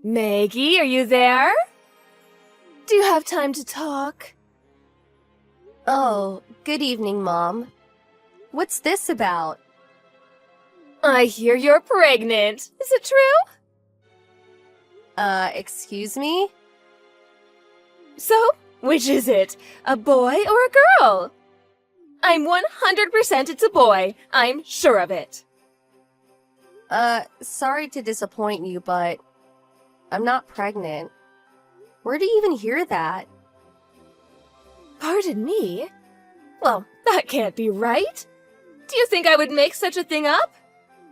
Maggie, are you there? Do you have time to talk? Oh, good evening, Mom. What's this about? I hear you're pregnant. Is it true? Excuse me? So, which is it? A boy or a girl? I'm 100% it's a boy. I'm sure of it. Sorry to disappoint you, but I'm not pregnant. Where do you even hear that? Pardon me? Well, that can't be right. Do you think I would make such a thing up?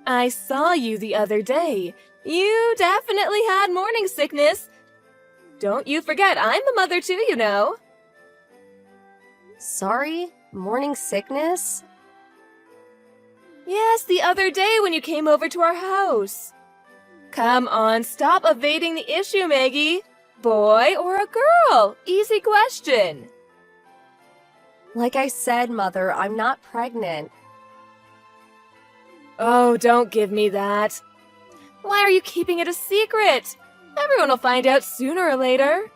I saw you the other day. You definitely had morning sickness. Don't you forget, I'm a mother too, you know. Sorry? Morning sickness? Yes, the other day when you came over to our house. Come on, stop evading the issue, Maggie. Boy or a girl? Easy question. Like I said, Mother, I'm not pregnant. Oh, don't give me that. Why are you keeping it a secret? Everyone will find out sooner or later.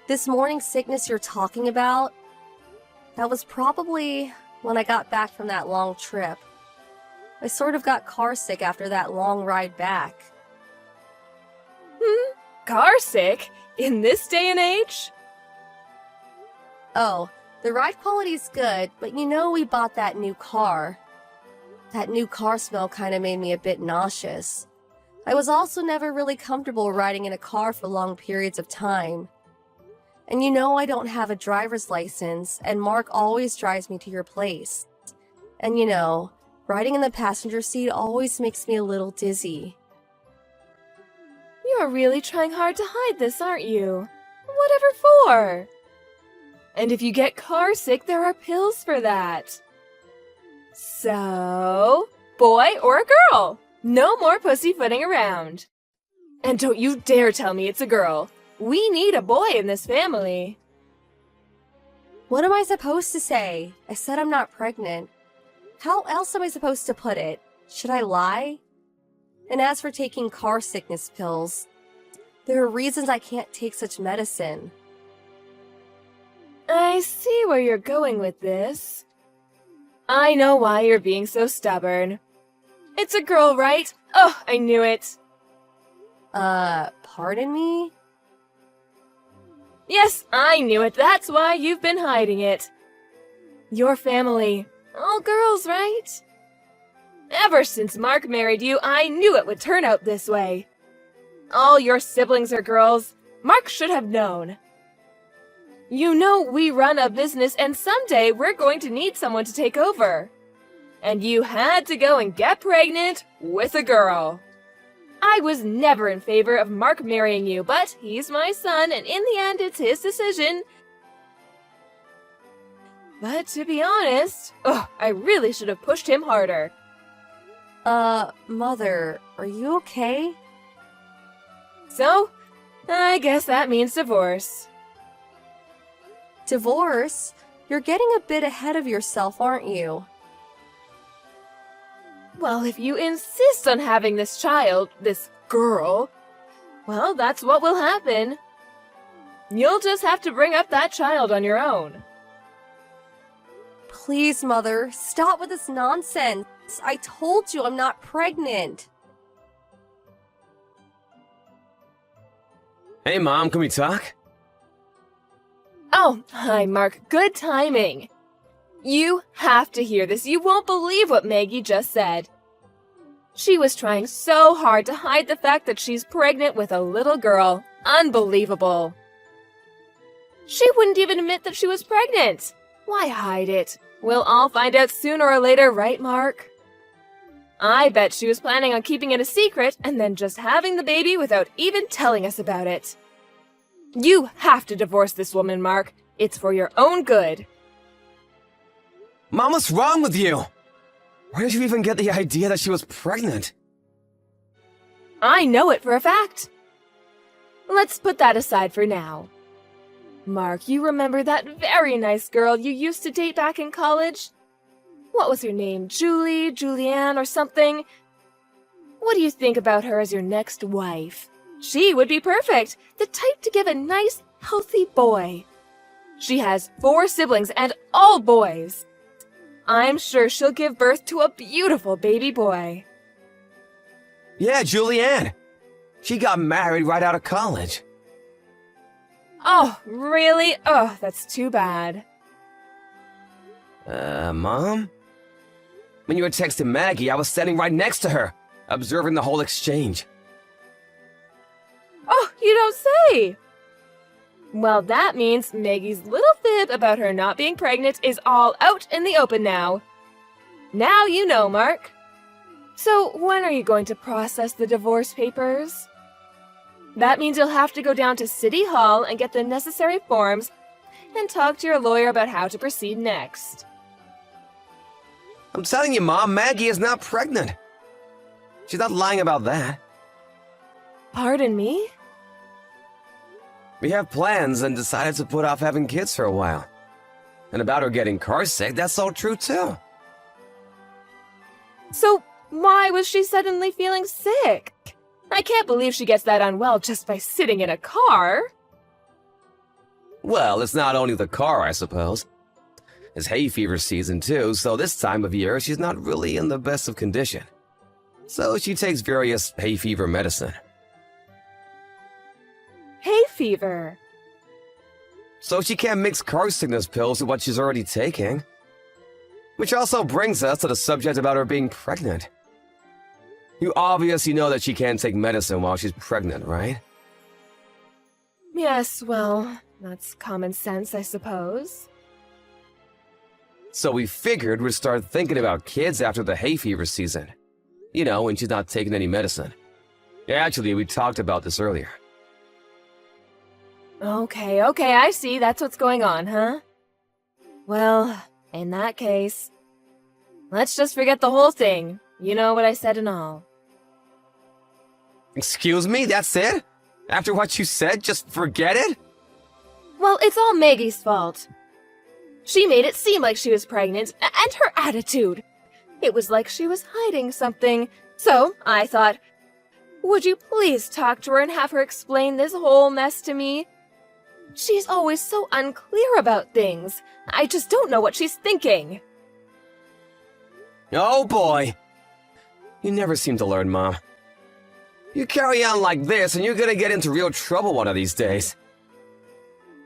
This morning sickness you're talking about, that was probably when I got back from that long trip. I sort of got car sick after that long ride back. Car sick? In this day and age? Oh, the ride quality's good, but you know we bought that new car. That new car smell kind of made me a bit nauseous. I was also never really comfortable riding in a car for long periods of time. And you know I don't have a driver's license, and Mark always drives me to your place. And you know, riding in the passenger seat always makes me a little dizzy. You're really trying hard to hide this, aren't you? Whatever for? And if you get car sick, there are pills for that. So, boy or a girl? No more pussyfooting around. And don't you dare tell me it's a girl. We need a boy in this family. What am I supposed to say? I said I'm not pregnant. How else am I supposed to put it? Should I lie? And as for taking car sickness pills, there are reasons I can't take such medicine. I see where you're going with this. I know why you're being so stubborn. It's a girl, right? Oh, I knew it. Pardon me? Yes, I knew it. That's why you've been hiding it. Your family, all girls, right? Ever since Mark married you, I knew it would turn out this way. All your siblings are girls. Mark should have known. You know we run a business and someday we're going to need someone to take over. And you had to go and get pregnant with a girl. I was never in favor of Mark marrying you, but he's my son and in the end it's his decision. But to be honest, I really should have pushed him harder. Mother, are you okay? So, I guess that means divorce. Divorce? You're getting a bit ahead of yourself, aren't you? Well, if you insist on having this child, this girl, well, that's what will happen. You'll just have to bring up that child on your own. Please, Mother, stop with this nonsense. I told you I'm not pregnant. Hey, Mom, can we talk? Oh, hi, Mark. Good timing. You have to hear this. You won't believe what Maggie just said. She was trying so hard to hide the fact that she's pregnant with a little girl. Unbelievable. She wouldn't even admit that she was pregnant. Why hide it? We'll all find out sooner or later, right, Mark? I bet she was planning on keeping it a secret and then just having the baby without even telling us about it. You have to divorce this woman, Mark. It's for your own good. Mom, what's wrong with you? Where did you even get the idea that she was pregnant? I know it for a fact. Let's put that aside for now. Mark, you remember that very nice girl you used to date back in college? What was her name? Julianne, or something? What do you think about her as your next wife? She would be perfect, the type to give a nice, healthy boy. She has 4 siblings and all boys. I'm sure she'll give birth to a beautiful baby boy. Yeah, Julianne. She got married right out of college. Oh, really? Oh, that's too bad. Mom? When you were texting Maggie, I was standing right next to her, observing the whole exchange. Oh, you don't say! Well, that means Maggie's little fib about her not being pregnant is all out in the open now. Now you know, Mark. So, when are you going to process the divorce papers? That means you'll have to go down to City Hall and get the necessary forms and talk to your lawyer about how to proceed next. I'm telling you, Mom, Maggie is not pregnant. She's not lying about that. Pardon me? We have plans and decided to put off having kids for a while. And about her getting car sick, that's all true too. So, why was she suddenly feeling sick? I can't believe she gets that unwell just by sitting in a car. Well, it's not only the car, I suppose. It's hay fever season too, so this time of year she's not really in the best of condition. So she takes various hay fever medicine. Hay fever. So she can't mix car sickness pills with what she's already taking. Which also brings us to the subject about her being pregnant. You obviously know that she can't take medicine while she's pregnant, right? Yes, well, that's common sense, I suppose. So we figured we'd start thinking about kids after the hay fever season. You know, when she's not taking any medicine. Actually, we talked about this earlier. Okay, I see. That's what's going on, huh? Well, in that case, let's just forget the whole thing. You know what I said and all. Excuse me, that's it? After what you said, just forget it? Well, it's all Maggie's fault. She made it seem like she was pregnant, and her attitude. It was like she was hiding something. So, I thought, would you please talk to her and have her explain this whole mess to me? She's always so unclear about things. I just don't know what she's thinking. Oh boy. You never seem to learn, Mom. You carry on like this and you're gonna get into real trouble one of these days.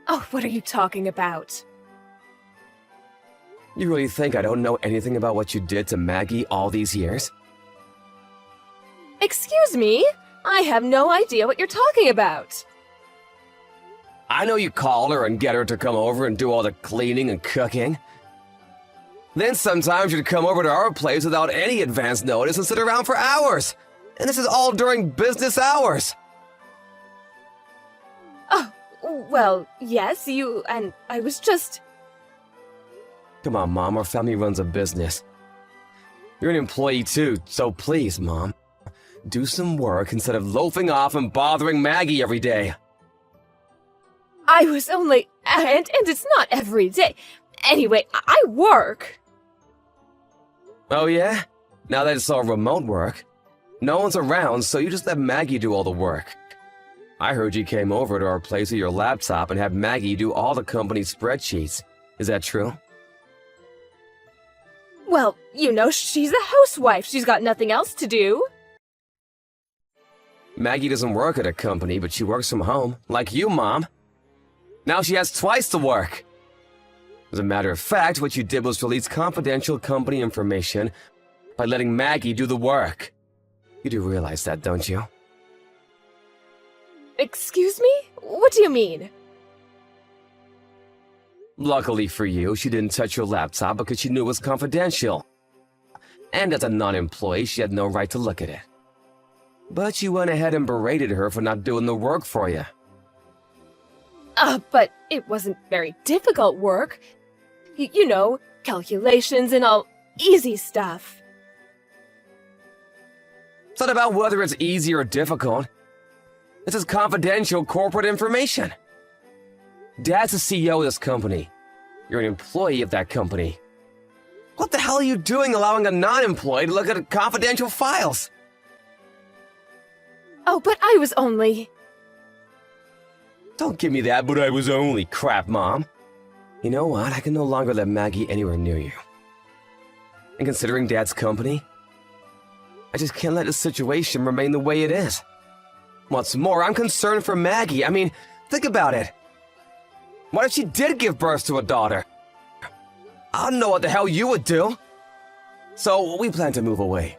Oh, what are you talking about? You really think I don't know anything about what you did to Maggie all these years? Excuse me? I have no idea what you're talking about. I know you call her and get her to come over and do all the cleaning and cooking. Then sometimes you'd come over to our place without any advance notice and sit around for hours. And this is all during business hours. Oh, well, yes, and I was just... Come on, Mom, our family runs a business. You're an employee too, so please, Mom, do some work instead of loafing off and bothering Maggie every day. I was only... And it's not every day. Anyway, I work. Oh yeah? Now that it's all remote work. No one's around, so you just let Maggie do all the work. I heard you came over to our place with your laptop and had Maggie do all the company's spreadsheets. Is that true? Well, you know, she's a housewife. She's got nothing else to do. Maggie doesn't work at a company, but she works from home, like you, Mom. Now she has twice the work. As a matter of fact, what you did was release confidential company information by letting Maggie do the work. You do realize that, don't you? Excuse me? What do you mean? Luckily for you, she didn't touch your laptop because she knew it was confidential. And as a non-employee, she had no right to look at it. But you went ahead and berated her for not doing the work for you. But it wasn't very difficult work. You know, calculations and all easy stuff. It's not about whether it's easy or difficult. This is confidential corporate information. Dad's the CEO of this company. You're an employee of that company. What the hell are you doing allowing a non-employee to look at confidential files? Oh, but I was only... Don't give me that, but I was only crap, Mom. You know what? I can no longer let Maggie anywhere near you. And considering Dad's company, I just can't let the situation remain the way it is. What's more, I'm concerned for Maggie. I mean, think about it. What if she did give birth to a daughter? I don't know what the hell you would do. So, we plan to move away.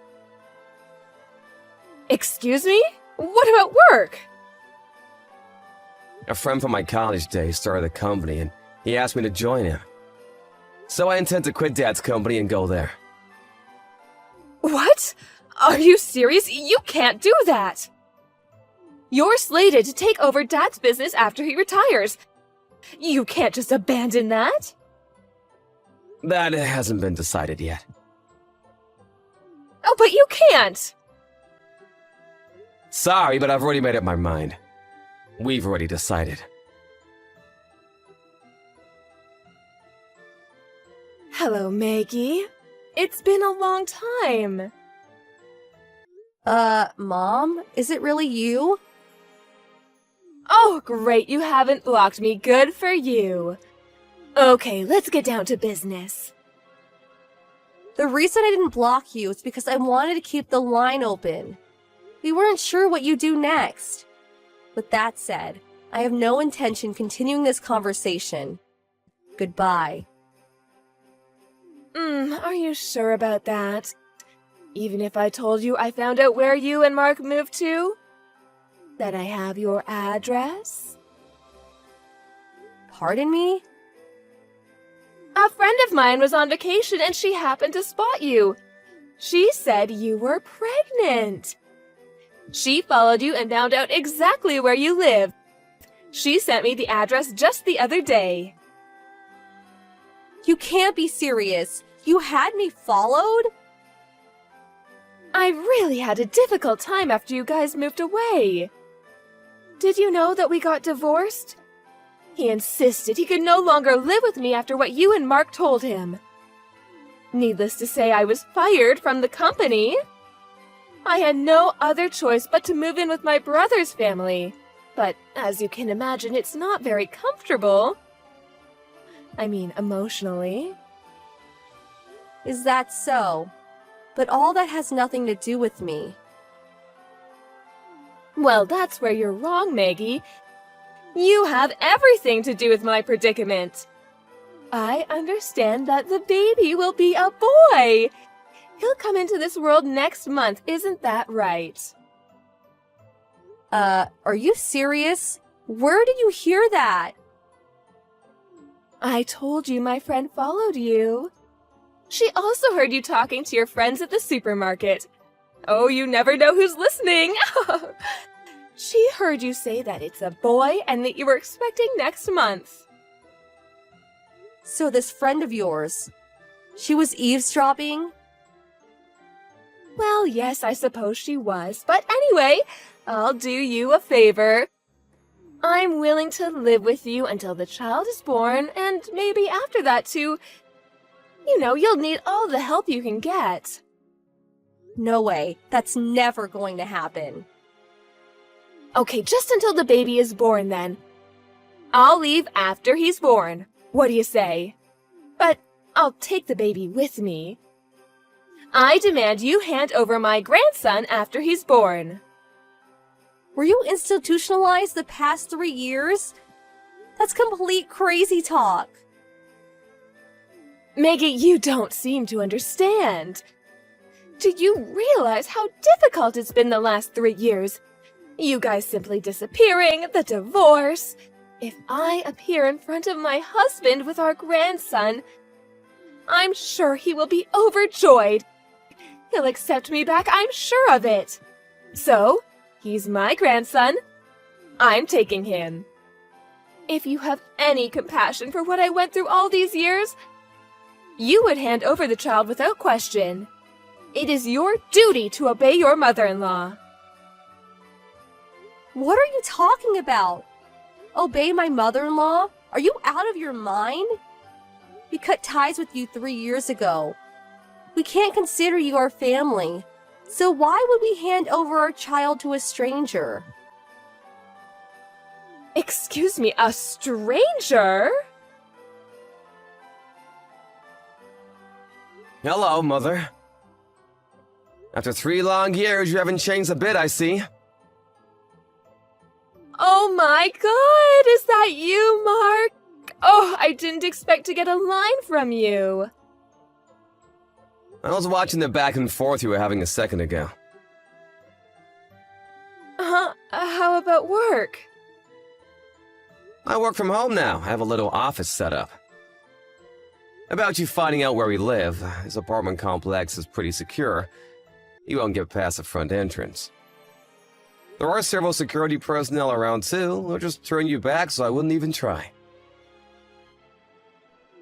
Excuse me? What about work? A friend from my college days started a company and he asked me to join him. So I intend to quit Dad's company and go there. What? Are you serious? You can't do that! You're slated to take over Dad's business after he retires. You can't just abandon that. That hasn't been decided yet. Oh, but you can't! Sorry, but I've already made up my mind. We've already decided. Hello, Maggie. It's been a long time. Mom? Is it really you? Oh, great, you haven't blocked me. Good for you. Okay, let's get down to business. The reason I didn't block you is because I wanted to keep the line open. We weren't sure what you'd do next. With that said, I have no intention continuing this conversation. Goodbye. Are you sure about that? Even if I told you I found out where you and Mark moved to? That I have your address? Pardon me? A friend of mine was on vacation and she happened to spot you. She said you were pregnant. She followed you and found out exactly where you live. She sent me the address just the other day. You can't be serious. You had me followed? I really had a difficult time after you guys moved away. Did you know that we got divorced? He insisted he could no longer live with me after what you and Mark told him. Needless to say, I was fired from the company. I had no other choice but to move in with my brother's family. But as you can imagine, it's not very comfortable. I mean, emotionally. Is that so? But all that has nothing to do with me. Well, that's where you're wrong, Maggie. You have everything to do with my predicament. I understand that the baby will be a boy. He'll come into this world next month, isn't that right? Are you serious? Where did you hear that? I told you my friend followed you. She also heard you talking to your friends at the supermarket. Oh, you never know who's listening. She heard you say that it's a boy and that you were expecting next month. So this friend of yours, she was eavesdropping? Well, yes, I suppose she was. But anyway, I'll do you a favor. I'm willing to live with you until the child is born, and maybe after that too. You know, you'll need all the help you can get. No way. That's never going to happen. Okay, just until the baby is born then. I'll leave after he's born. What do you say? But I'll take the baby with me. I demand you hand over my grandson after he's born. Were you institutionalized the past 3 years? That's complete crazy talk. Maggie, you don't seem to understand. Do you realize how difficult it's been the last 3 years? You guys simply disappearing, the divorce. If I appear in front of my husband with our grandson, I'm sure he will be overjoyed. He'll accept me back, I'm sure of it. So, he's my grandson. I'm taking him. If you have any compassion for what I went through all these years, you would hand over the child without question. It is your duty to obey your mother-in-law. What are you talking about? Obey my mother-in-law? Are you out of your mind? We cut ties with you 3 years ago. We can't consider you our family. So why would we hand over our child to a stranger? Excuse me, a stranger? Hello, Mother. After 3 long years, you haven't changed a bit, I see. Oh my god, is that you, Mark? Oh, I didn't expect to get a line from you. I was watching the back and forth you were having a second ago. How about work? I work from home now. I have a little office set up. About you finding out where we live, this apartment complex is pretty secure. You won't get past the front entrance. There are several security personnel around too. They'll just turn you back, so I wouldn't even try.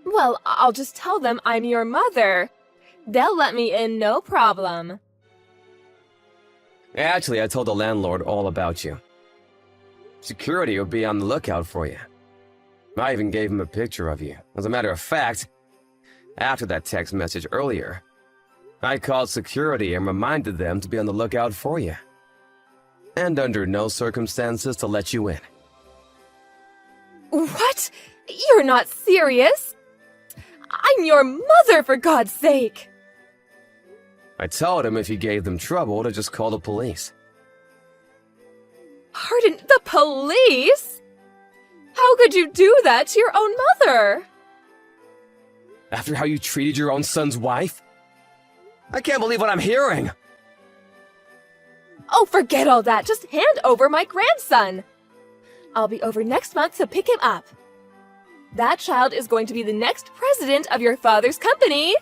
Well, I'll just tell them I'm your mother. They'll let me in, no problem. Actually, I told the landlord all about you. Security will be on the lookout for you. I even gave him a picture of you. As a matter of fact, after that text message earlier, I called security and reminded them to be on the lookout for you. And under no circumstances to let you in. What? You're not serious? I'm your mother, for God's sake! I told him if he gave them trouble to just call the police. Pardon, the police? How could you do that to your own mother? After how you treated your own son's wife? I can't believe what I'm hearing! Oh, forget all that. Just hand over my grandson. I'll be over next month to pick him up. That child is going to be the next president of your father's company.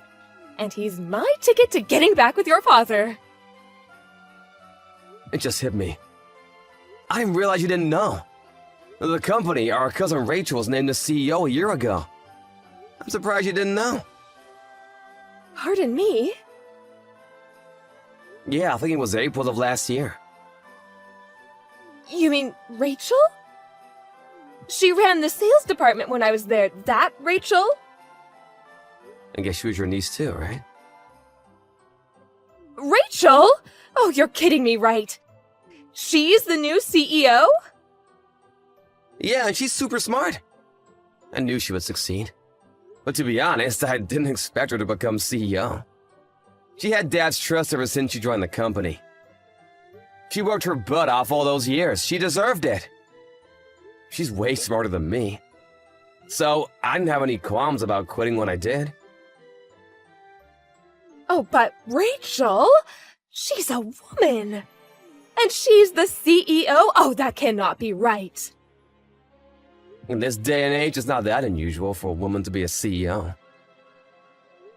And he's my ticket to getting back with your father. It just hit me. I didn't realize you didn't know. The company, our cousin Rachel, was named the CEO a year ago. I'm surprised you didn't know. Pardon me? Yeah, I think it was April of last year. You mean Rachel? She ran the sales department when I was there. That Rachel? I guess she was your niece too, right? Rachel? Oh, you're kidding me, right? She's the new CEO? Yeah, and she's super smart. I knew she would succeed. But to be honest, I didn't expect her to become CEO. She had Dad's trust ever since she joined the company. She worked her butt off all those years. She deserved it. She's way smarter than me. So I didn't have any qualms about quitting when I did. Oh, but Rachel? She's a woman. And she's the CEO? Oh, that cannot be right. In this day and age, it's not that unusual for a woman to be a CEO.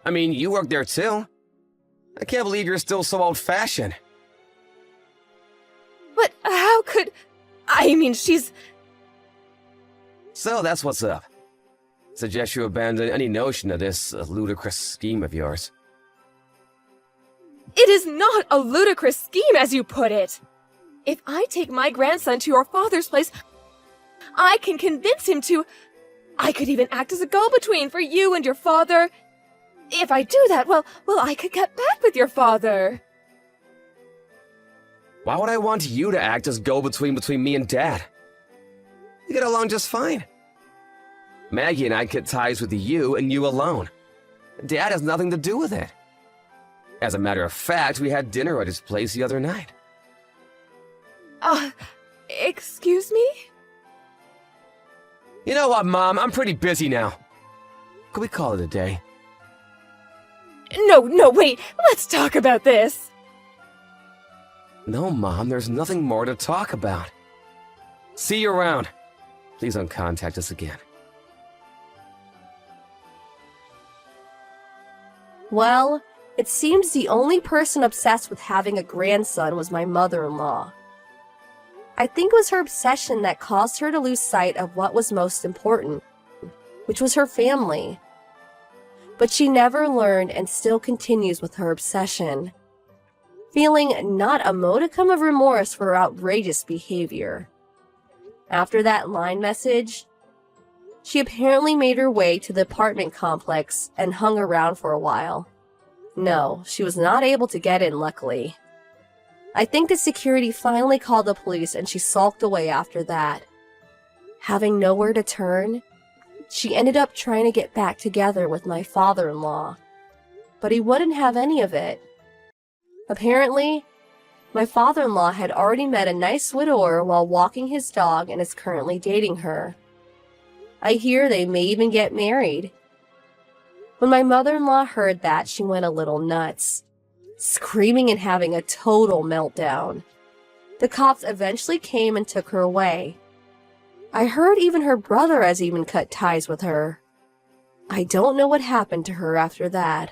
I mean, you work there too. I can't believe you're still so old-fashioned. But how could... I mean, she's... So that's what's up. Suggest you abandon any notion of this ludicrous scheme of yours. It is not a ludicrous scheme, as you put it. If I take my grandson to your father's place, I can convince him to... I could even act as a go-between for you and your father. If I do that, well, I could get back with your father. Why would I want you to act as go-between between me and Dad? We get along just fine. Maggie and I cut ties with you and you alone. Dad has nothing to do with it. As a matter of fact, we had dinner at his place the other night. Excuse me? You know what, Mom? I'm pretty busy now. Could we call it a day? No, wait. Let's talk about this. No, Mom, there's nothing more to talk about. See you around. Please don't contact us again. Well, it seems the only person obsessed with having a grandson was my mother-in-law. I think it was her obsession that caused her to lose sight of what was most important, which was her family. But she never learned and still continues with her obsession, feeling not a modicum of remorse for her outrageous behavior. After that line message, she apparently made her way to the apartment complex and hung around for a while. No, she was not able to get in, luckily. I think the security finally called the police and she sulked away after that. Having nowhere to turn, she ended up trying to get back together with my father-in-law. But he wouldn't have any of it. Apparently, my father-in-law had already met a nice widower while walking his dog and is currently dating her. I hear they may even get married. When my mother-in-law heard that, she went a little nuts, screaming and having a total meltdown. The cops eventually came and took her away. I heard even her brother has even cut ties with her. I don't know what happened to her after that.